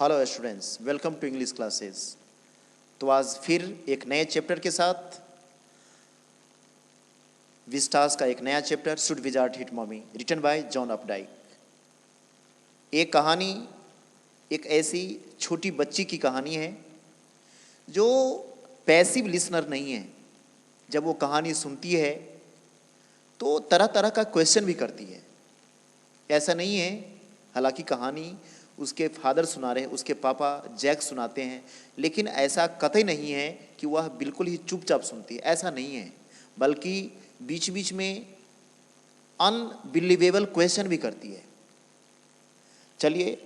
Hello students, welcome to English classes. तो आज फिर एक नए चैप्टर के साथ विस्टास का एक नया chapter should wizard hit mommy written by John Updike. एक कहानी एक ऐसी छोटी बच्ची की कहानी है जो पैसिव लिसनर नहीं है। जब वो कहानी सुनती है तो तरह तरह का क्वेश्चन भी करती है। ऐसा नहीं है, हालांकि कहानी उसके फादर सुना रहे हैं, उसके पापा जैक सुनाते हैं, लेकिन ऐसा कतई नहीं है कि वह बिल्कुल ही चुपचाप सुनती है। ऐसा नहीं है, बल्कि बीच बीच में अनबिलीवेबल क्वेश्चन भी करती है। चलिए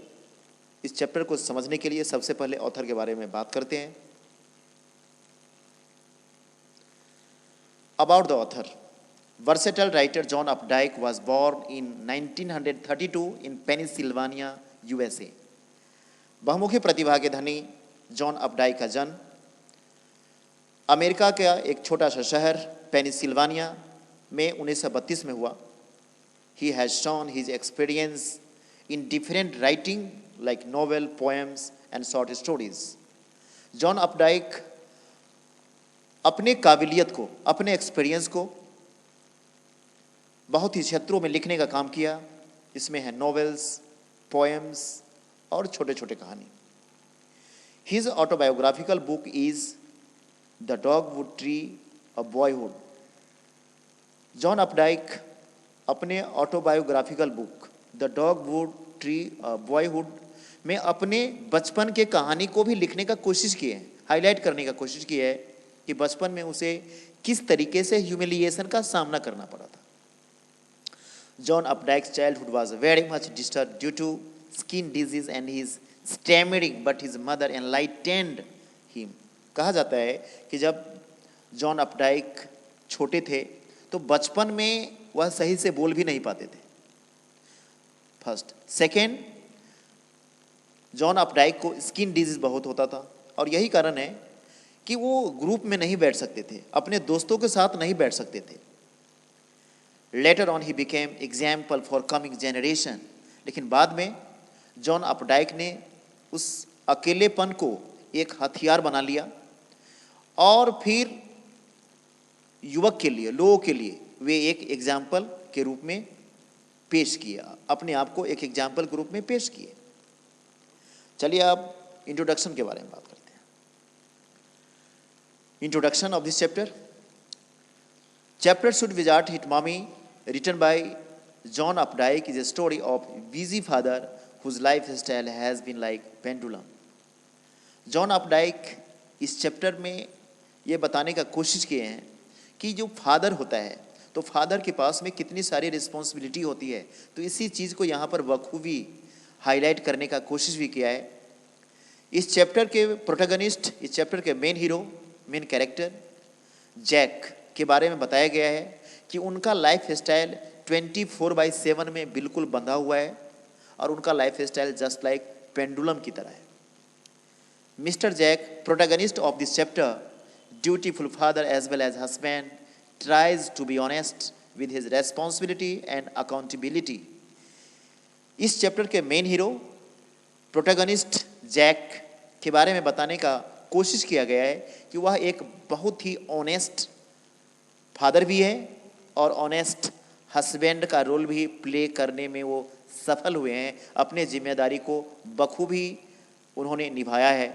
इस चैप्टर को समझने के लिए सबसे पहले ऑथर के बारे में बात करते हैं। About the author, versatile writer John Updike was born in 1932 in Pennsylvania, USA। बहुमुखी प्रतिभा के धनी जॉन अपडाइक का जन्म अमेरिका का एक छोटा सा शहर पेनिसिल्वानिया में 1932 में हुआ। He has shown his experience in different writing like novel, poems and short stories। John Updike अपने काबिलियत को, अपने एक्सपीरियंस को बहुत ही क्षेत्रों में लिखने का काम किया। इसमें है नॉवेल्स, पोएम्स और छोटे छोटे कहानी। His autobiographical book is the dogwood tree of boyhood. John Updike अपने autobiographical book the dogwood tree of boyhood में अपने बचपन के कहानी को भी लिखने का कोशिश की है, हाईलाइट करने का कोशिश की है कि बचपन में उसे किस तरीके से ह्यूमिलिएशन का सामना करना पड़ा था। John Updike's childhood was very much disturbed due to skin disease and his stammering, but his mother enlightened him। कहा जाता है कि जब जॉन अपडाइक छोटे थे तो बचपन में वह सही से बोल भी नहीं पाते थे। फर्स्ट। सेकेंड, जॉन अपडाइक को स्किन डिजीज बहुत होता था और यही कारण है कि वो ग्रुप में नहीं बैठ सकते थे, अपने दोस्तों के साथ नहीं बैठ सकते थे। Later on he became example for coming generation। लेकिन बाद में जॉन अपडाइक ने उस अकेलेपन को एक हथियार बना लिया और फिर युवक के लिए, लोगों के लिए वे एक एग्जाम्पल के रूप में पेश किया, अपने आप को एक एग्जाम्पल के रूप में पेश किए। चलिए अब इंट्रोडक्शन के बारे में बात करते हैं। Introduction of this chapter should wizard hit mommy written by John Updike is a story of busy father whose lifestyle has been like pendulum। John Updike इस चैप्टर में ये बताने का कोशिश किए हैं कि जो फादर होता है तो फादर के पास में कितनी सारी रिस्पॉन्सिबिलिटी होती है, तो इसी चीज़ को यहाँ पर बखूबी हाईलाइट करने का कोशिश भी किया है। इस चैप्टर के प्रोटैगनिस्ट, इस चैप्टर के main hero, main character Jack के बारे में बताया गया है कि उनका लाइफ स्टाइल 24/7 में बिल्कुल बंधा हुआ है और उनका life style just like pendulum की तरह है। Mister Jack, protagonist of this chapter, dutiful father as well as husband, tries to be honest with his responsibility and accountability. इस चैप्टर के मेन हीरो प्रोटैगनिस्ट जैक के बारे में बताने का कोशिश किया गया है कि वह एक बहुत ही ऑनेस्ट फादर भी है और ऑनेस्ट हस्बैंड का रोल भी प्ले करने में वो सफल हुए हैं। अपने जिम्मेदारी को बखूबी उन्होंने निभाया है।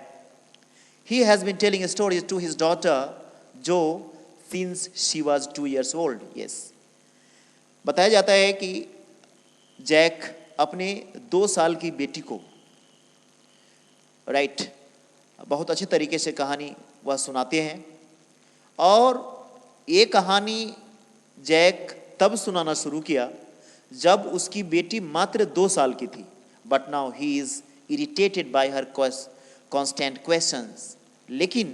He has been telling stories to his daughter Jo since she was 2 years old। Yes, बताया जाता है कि जैक अपने 2 साल की बेटी को बहुत अच्छे तरीके से कहानी वह सुनाते हैं। और ये कहानी जैक तब सुनाना शुरू किया जब उसकी बेटी मात्र 2 साल की थी। But now he is irritated by her constant questions. लेकिन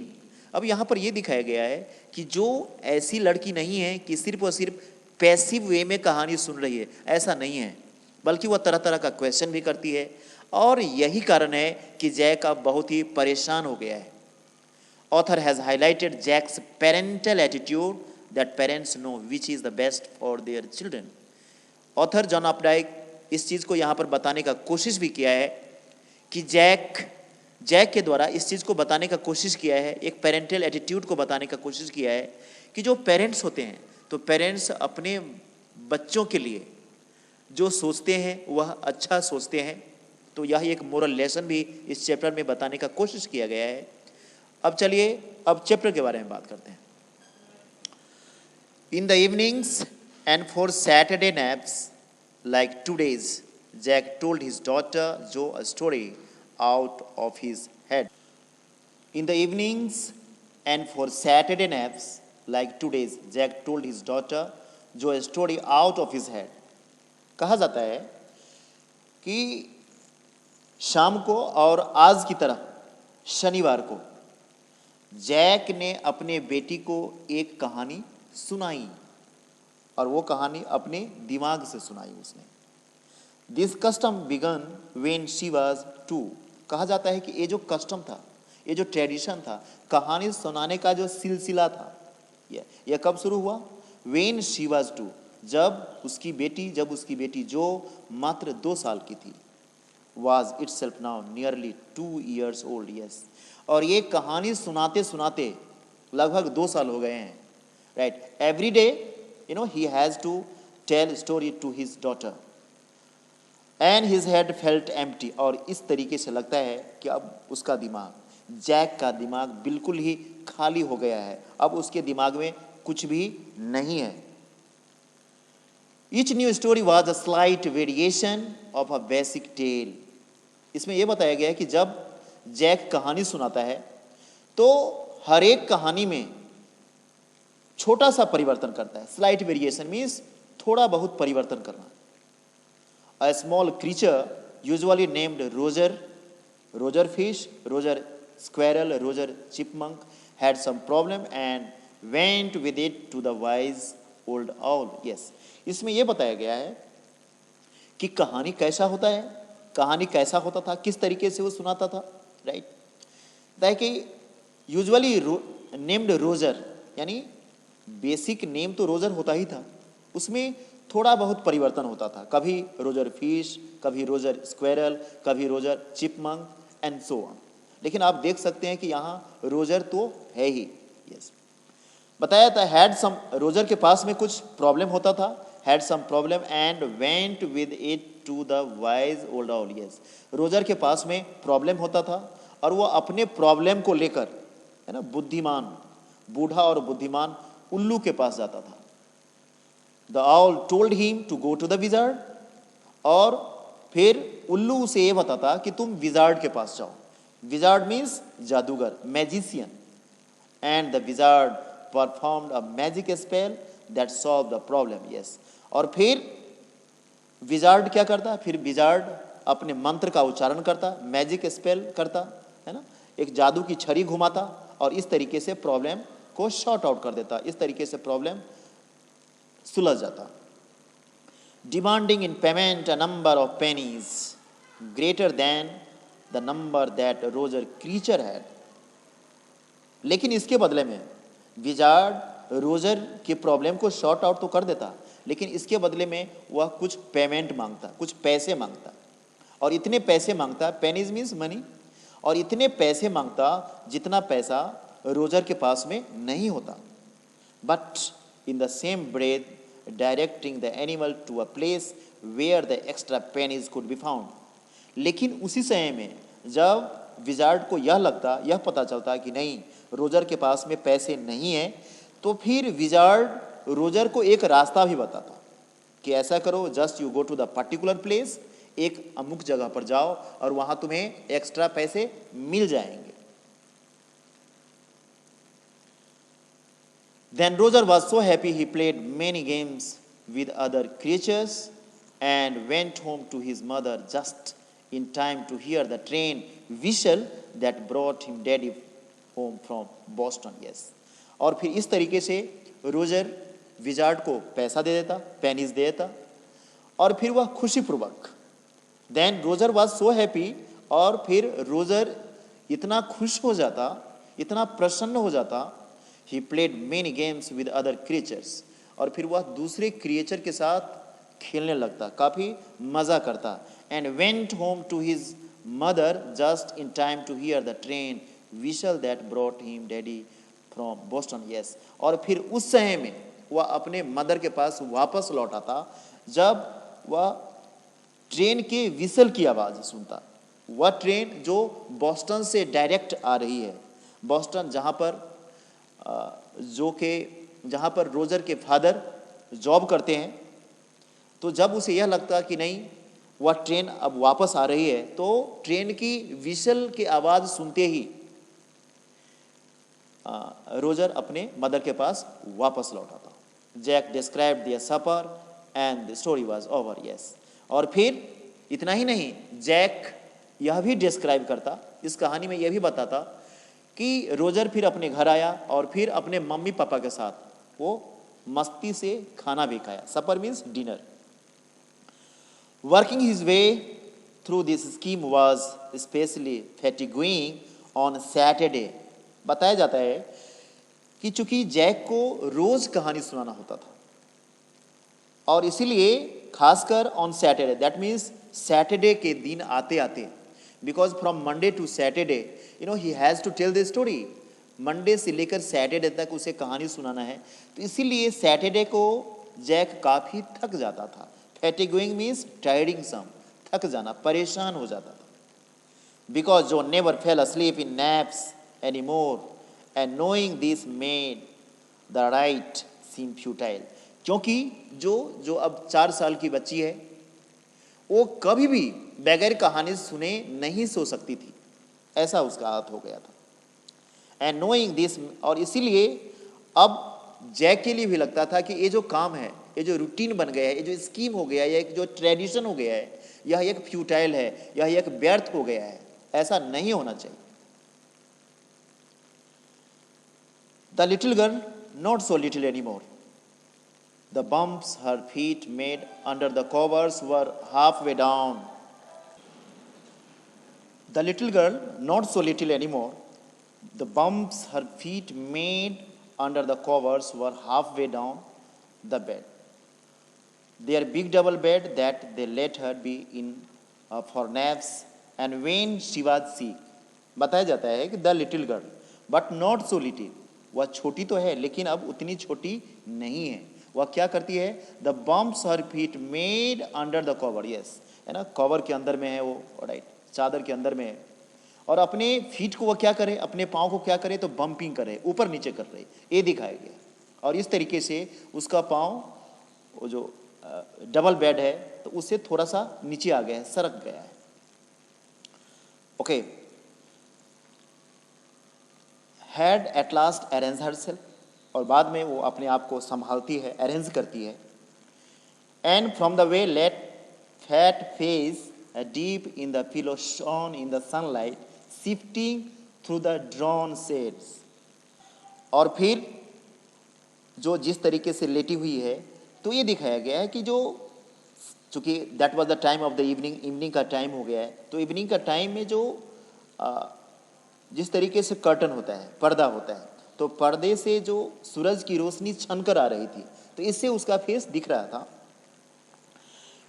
अब यहाँ पर यह दिखाया गया है कि जो ऐसी लड़की नहीं है कि सिर्फ और सिर्फ पैसिव वे में कहानी सुन रही है, ऐसा नहीं है, बल्कि वह तरह तरह का क्वेश्चन भी करती है। और यही कारण है कि जैक अब बहुत ही परेशान हो गया है। Author has highlighted Jack's parental attitude that parents know which is the best for their children। Author John Updike इस चीज़ को यहाँ पर बताने का कोशिश भी किया है कि जैक जैक के द्वारा इस चीज़ को बताने का कोशिश किया है, एक पेरेंटल एटीट्यूड को बताने का कोशिश किया है कि जो पेरेंट्स होते हैं तो पेरेंट्स अपने बच्चों के लिए जो सोचते हैं वह अच्छा सोचते हैं। तो यह एक मोरल लेसन भी इस चैप्टर में बताने का कोशिश किया गया है। अब चलिए अब चैप्टर के बारे में बात करते हैं। In the evenings and for Saturday naps like today's Jack told his daughter Jo a story out of his head. In the evenings and for Saturday naps, like today's, Jack told his daughter जो a story out of his head. कहा जाता है कि शाम को और आज की तरह शनिवार को जैक ने अपने बेटी को एक कहानी सुनाई और वो कहानी अपने दिमाग से सुनाई उसने। This custom began when she was 2. कहा जाता है कि ये जो कस्टम था, ये जो ट्रेडिशन था, कहानी सुनाने का जो सिलसिला था, यह कब शुरू हुआ? When she was 2, जब उसकी बेटी जो मात्र 2 साल की थी, was itself now nearly 2 years old. Yes, और ये कहानी सुनाते सुनाते लगभग 2 साल हो गए हैं, right? Every day, he has to tell story to his daughter. And his head felt empty. और इस तरीके से लगता है कि अब उसका दिमाग, जैक का दिमाग बिल्कुल ही खाली हो गया है, अब उसके दिमाग में कुछ भी नहीं है। Each new story was a slight variation of a basic tale. इसमें यह बताया गया है कि जब जैक कहानी सुनाता है तो हर एक कहानी में छोटा सा परिवर्तन करता है। स्लाइट वेरिएशन मीन्स थोड़ा बहुत परिवर्तन करना। A small creature usually named Roger fish, Roger squirrel, Roger chipmunk had some problem and went with it to the wise old owl. Yes, इसमें यह बताया गया है कि कहानी कैसा होता था, किस तरीके से वो सुनाता था, राइट? कि यूजुअली नेम्ड रोजर, यानी बेसिक नेम तो रोजर होता ही था, उसमें थोड़ा बहुत परिवर्तन होता था। कभी रोजर फिश, कभी रोजर स्क्वेरल, कभी Roger chipmunk and so on. लेकिन आप देख सकते हैं कि यहाँ रोजर तो है ही। यस, बताया था हैड सम, रोजर के पास में कुछ प्रॉब्लम होता था, had some problem and went with it to the wise old owl. Yes, Roger के पास में प्रॉब्लम होता था और वो अपने प्रॉब्लम को लेकर, है ना, बूढ़ा और बुद्धिमान उल्लू के पास जाता था। The owl told him to go to the wizard, और फिर उल्लू उसे ये बताता कि तुम विजार्ड के पास जाओ। विजार्ड मीन्स जादूगर, magician, and the wizard performed a magic spell that solve the problem. Yes, और फिर विजार्ड क्या करता? फिर विजार्ड अपने मंत्र का उच्चारण करता, मैजिक स्पेल करता, है ना, एक जादू की छड़ी घुमाता और इस तरीके से प्रॉब्लम को शॉर्ट आउट कर देता, इस तरीके से प्रॉब्लम सुलझ जाता। Demanding in payment a number of pennies greater than the number that Roger creature had. लेकिन इसके बदले में विजार्ड रोजर के प्रॉब्लम को शॉर्ट आउट तो कर देता, लेकिन इसके बदले में वह कुछ पेमेंट मांगता, कुछ पैसे मांगता, और इतने पैसे मांगता, पेनीज मीन्स मनी, और इतने पैसे मांगता जितना पैसा रोजर के पास में नहीं होता। But in the same breath directing the animal to a place where the extra pennies could be found. लेकिन उसी समय में जब विजार्ड को यह पता चलता कि नहीं, रोजर के पास में पैसे नहीं है, तो फिर विजार्ड रोजर को एक रास्ता भी बताता कि ऐसा करो, just you go to the particular place, एक अमुक जगह पर जाओ और वहां तुम्हें एक्स्ट्रा पैसे मिल जाएंगे। Then Roger was so happy he played many games with other creatures and went home to his mother just in time to hear the train whistle that brought him daddy home from Boston. Yes, और फिर इस तरीके से Roger wizard को पैसा दे देता, pennies दे देता, और फिर वह खुशीपूर्वक, then Roger was so happy, और फिर रोजर इतना खुश हो जाता, इतना प्रसन्न हो जाता, he played many games with other creatures, और फिर वह दूसरे क्रिएचर के साथ खेलने लगता, काफी मजा करता, and went home to his mother just in time to hear the train whistle that brought him daddy from Boston. Yes. और फिर उस समय में वह अपने मदर के पास वापस लौटा था जब वह ट्रेन के विसल की आवाज़ सुनता। वह ट्रेन जो बॉस्टन से डायरेक्ट आ रही है, बॉस्टन जहाँ पर रोजर के फादर जॉब करते हैं। तो जब उसे यह लगता कि नहीं वह ट्रेन अब वापस आ रही है, तो ट्रेन की विसल की आवाज़ सुनते ही रोजर अपने मदर के पास वापस लौटा था। Jack describe their supper and the story was over. Yes. और फिर इतना ही नहीं, जैक यह भी डिस्क्राइब करता, इस कहानी में यह भी बताता कि रोजर फिर अपने घर आया और फिर अपने मम्मी पापा के साथ वो मस्ती से खाना भी खाया। Supper means dinner. Working his way through this scheme was specially fatiguing on Saturday. बताया जाता है कि चूंकि जैक को रोज कहानी सुनाना होता था और इसीलिए खासकर on Saturday, that means Saturday के दिन आते आते, because from Monday to Saturday he has to tell the story. Monday से लेकर सैटरडे तक उसे कहानी सुनाना है, तो इसीलिए सैटरडे को जैक काफ़ी थक जाता था। फैटिगुइंग मीन्स टायरिंग सम, थक जाना, परेशान हो जाता था। बिकॉज जो never fail asleep in naps anymore and knowing this made the right seem futile। क्योंकि जो अब 4 साल की बच्ची है वो कभी भी बगैर कहानी सुने नहीं सो सकती थी, ऐसा उसका हाथ हो गया था। एंड नोइंग दिस, और इसीलिए अब जैक के लिए भी लगता था कि ये जो काम है, ये जो रूटीन बन गया है, ये जो स्कीम हो गया है, ये जो ट्रेडिशन हो गया है, यह एक फ्यूटाइल है, यह एक व्यर्थ हो गया है, ऐसा नहीं होना चाहिए। The little girl not so little anymore. The bumps her feet made under the covers were halfway down. The little girl, not so little anymore, the bumps her feet made under the covers were halfway down the bed. Their big double bed that they let her be in for naps and when she was sick. बताया जाता है कि the little girl, but not so little. वह छोटी तो है लेकिन अब उतनी छोटी नहीं है। वह क्या करती है? The bumps her feet made under the cover. Yes, है ना, कवर के अंदर में है वो, राइट, चादर के अंदर में है। और अपने फीट को वह क्या करे, अपने पाँव को क्या करे, तो बम्पिंग करे, ऊपर नीचे कर रहे, ये दिखाया गया। और इस तरीके से उसका पाँव, वो जो डबल बेड है, तो उससे थोड़ा सा नीचे आ गया है, सरक गया है। Okay. Had at last arrange herself, और बाद में वो अपने आप को संभालती है, अरेंज करती है। And from the way late fat face deep in the pillow shone in the sunlight shifting through the drawn shades. और फिर जो जिस तरीके से लेटी हुई है, तो ये दिखाया गया है कि जो चूँकि that was the time of the evening, evening का टाइम हो गया है, तो इवनिंग का टाइम में जो जिस तरीके से कर्टन होता है, पर्दा होता है, तो पर्दे से जो सूरज की रोशनी छनकर आ रही थी, तो इससे उसका फेस दिख रहा था।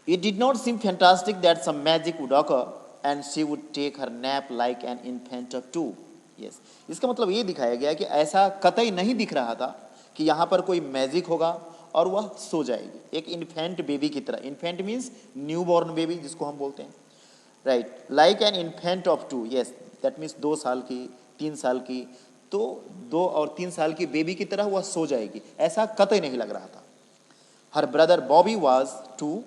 It did not seem fantastic that some magic would occur and she would take her nap like an infant of 2. Yes, इसका मतलब ये दिखाया गया कि ऐसा कतई नहीं दिख रहा था कि यहाँ पर कोई मैजिक होगा और वह सो जाएगी, एक इन्फेंट बेबी की तरह। Infant means new born baby, जिसको हम बोलते हैं, right, like an infant of 2। Yes, that means 2 साल की, 3 साल की, तो 2 और 3 साल की बेबी की तरह वह सो जाएगी, ऐसा कतई नहीं लग रहा था। Her brother Bobby was 2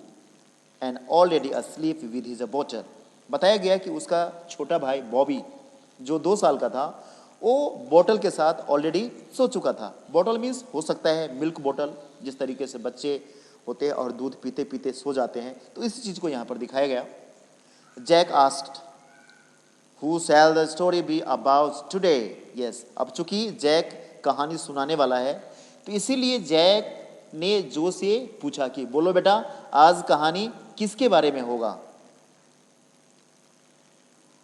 and already asleep with his bottle. बताया गया कि उसका छोटा भाई बॉबी जो 2 साल का था, वो बोतल के साथ ऑलरेडी सो चुका था। बोतल मीन्स हो सकता है मिल्क बोतल, जिस तरीके से बच्चे होते हैं और दूध पीते पीते सो जाते हैं, तो इस चीज़ को यहाँ पर दिखाया गया। Jack asked who shall the story be about today. Yes, अब चूंकि जैक कहानी सुनाने वाला है, तो इसीलिए जैक ने जो से पूछा कि बोलो बेटा, आज कहानी किसके बारे में होगा।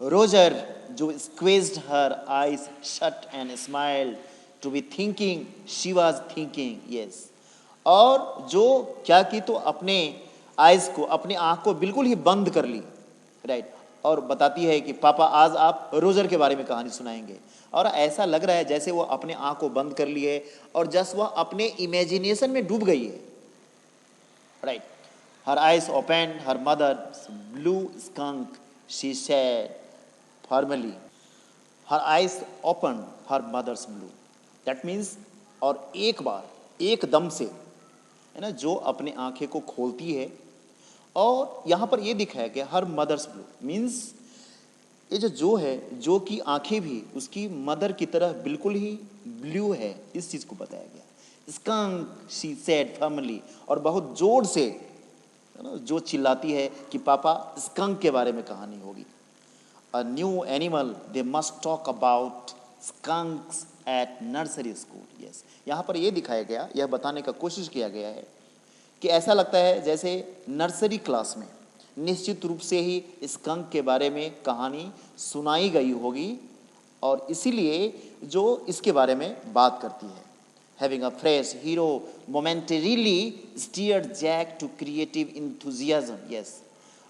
रोजर, जो squeezed her eyes shut and smiled to be thinking she was thinking. Yes, और जो क्या की, तो अपने आइज को, अपनी आंख को बिल्कुल ही बंद कर ली, राइट, और बताती है कि पापा आज आप रोजर के बारे में कहानी सुनाएंगे। और ऐसा लग रहा है जैसे वो अपने आँख को बंद कर लिए और जस्ट वह अपने इमेजिनेशन में डूब गई है। Right, her eyes open, her mother's blue skunk, she said formally. Her eyes open, her mother's blue, that means, और एक बार एकदम से, है ना, जो अपने आंखें को खोलती है। और यहाँ पर ये दिखाया गया हर मदर्स ब्लू मीन्स ये जो है, जो कि आंखें भी उसकी मदर की तरह बिल्कुल ही ब्लू है, इस चीज़ को बताया गया। स्कंक, शी सेड फर्मली, और बहुत जोर से, है ना, जो चिल्लाती है कि पापा स्कंक के बारे में कहानी होगी। A new animal, they must talk about skunks at nursery school. Yes, यहाँ पर ये दिखाया गया, यह बताने का कोशिश किया गया है कि ऐसा लगता है जैसे नर्सरी क्लास में निश्चित रूप से ही स्कंक के बारे में कहानी सुनाई गई होगी, और इसीलिए जो इसके बारे में बात करती है। Having a fresh hero momentarily steered Jack to creative enthusiasm. Yes,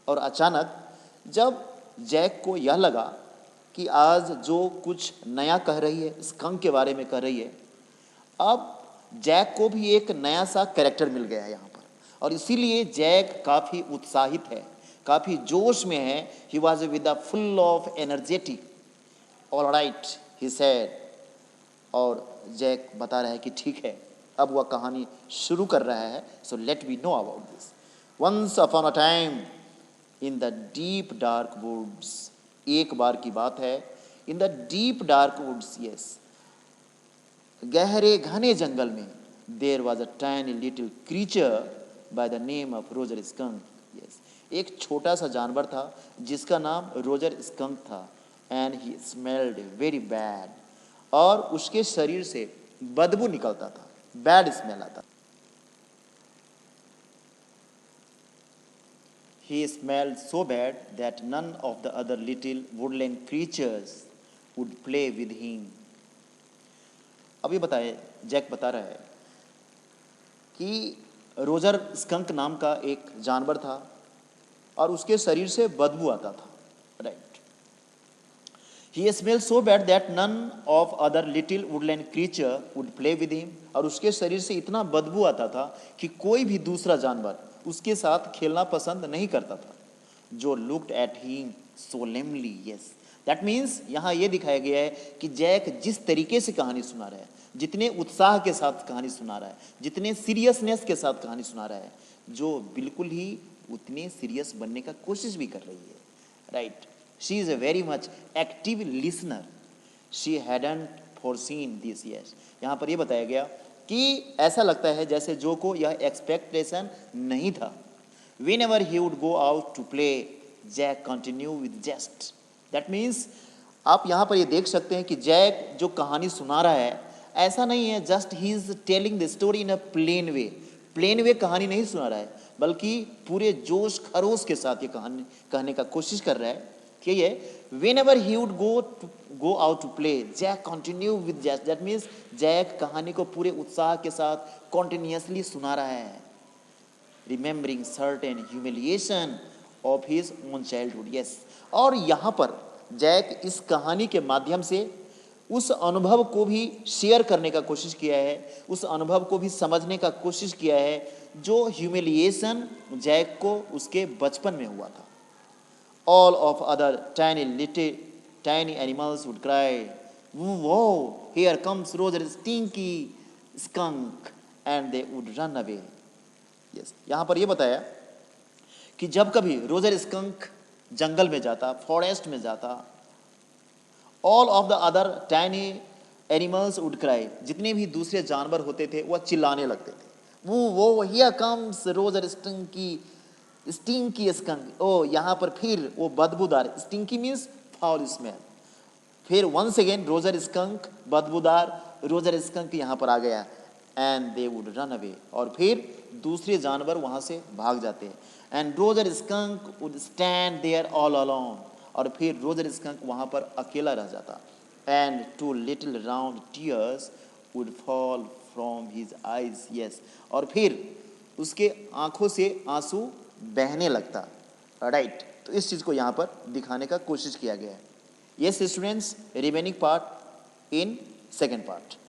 और अचानक जब जैक को यह लगा कि आज जो कुछ नया कह रही है, स्कंक के बारे में कह रही है, अब जैक को भी एक नया सा कैरेक्टर मिल गया है यहाँ पर, और इसीलिए जैक काफ़ी उत्साहित है, काफ़ी जोश में है। He was with the full of energetic. All right, he said, और जैक बता रहा है कि ठीक है, अब वह कहानी शुरू कर रहा है। So let we know about this. Once upon a time in the deep dark woods, एक बार की बात है, in the deep dark woods, yes, गहरे घने जंगल में, there was a tiny little creature by the name of Roger skunk. Yes, एक छोटा सा जानवर था जिसका नाम रोजर स्कंक था। And he smelled very bad, और उसके शरीर से बदबू निकलता था, बैड स्मेल आता। He smelled so bad that none of the other little woodland creatures would play with him. अब ये बताए, जैक बता रहा है कि रोजर स्कंक नाम का एक जानवर था और उसके शरीर से बदबू आता था। Right, He smelled so bad that none of other little woodland creature would play with him. और उसके शरीर से इतना बदबू आता था कि कोई भी दूसरा जानवर उसके साथ खेलना पसंद नहीं करता था। जो looked at him solemnly, yes, that means यहाँ ये दिखाया गया है कि जैक जिस तरीके से कहानी सुना रहा है, जितने उत्साह के साथ कहानी सुना रहा है, जितने सीरियसनेस के साथ कहानी सुना रहा है, जो बिल्कुल ही उतने सीरियस बनने का कोशिश भी कर रही है। Right, She is a very much active listener. She hadn't foreseen this. Yes, यहाँ पर ये बताया गया कि ऐसा लगता है जैसे जो को यह एक्सपेक्टेशन नहीं था। Whenever he would go out to play, Jack continued with jest. That means आप यहाँ पर ये देख सकते हैं कि जैक जो कहानी सुना रहा है, ऐसा नहीं है just he is telling the story in a plain way. Plain way कहानी नहीं सुना रहा है, बल्कि पूरे जोश खरोश के साथ ये कहानी कहने का कोशिश कर रहा है कि ये whenever he would go out to play, Jack continue with jest. That means Jack कहानी को पूरे उत्साह के साथ continuously सुना रहा है, remembering certain humiliation of his own childhood. Yes, और यहाँ पर जैक इस कहानी के माध्यम से उस अनुभव को भी शेयर करने का कोशिश किया है, उस अनुभव को भी समझने का कोशिश किया है जो ह्यूमिलिएशन जैक को उसके बचपन में हुआ था। All of other tiny animals would cry, "Whoa, here comes Roger Stinky Skunk," and they would run away. Yes, यहाँ पर ये बताया कि जब कभी रोजर स्कंक जंगल में जाता, फॉरेस्ट में जाता, all of the other tiny animals would cry. जितने भी दूसरे जानवर होते थे वह चिल्लाने लगते थे, "Whoa, here comes Roger Stinky stinky skunk." ओ, यहाँ पर फिर वो बदबूदार, स्टिंकी मीन्स फाउल स्मेल, फिर वंस अगेन रोजर स्कंक, बदबूदार रोजर स्कंक यहाँ पर आ गया। And they would run away, और फिर दूसरे जानवर वहाँ से भाग जाते हैं। And Roger skunk would stand there all alone, और फिर रोजर स्कंक वहाँ पर अकेला रह जाता। And 2 little round tears would fall from his eyes. Yes, और फिर उसके आंखों से आंसू बहने लगता। राइट, तो इस चीज़ को यहाँ पर दिखाने का कोशिश किया गया है। Yes students, remaining part in second part.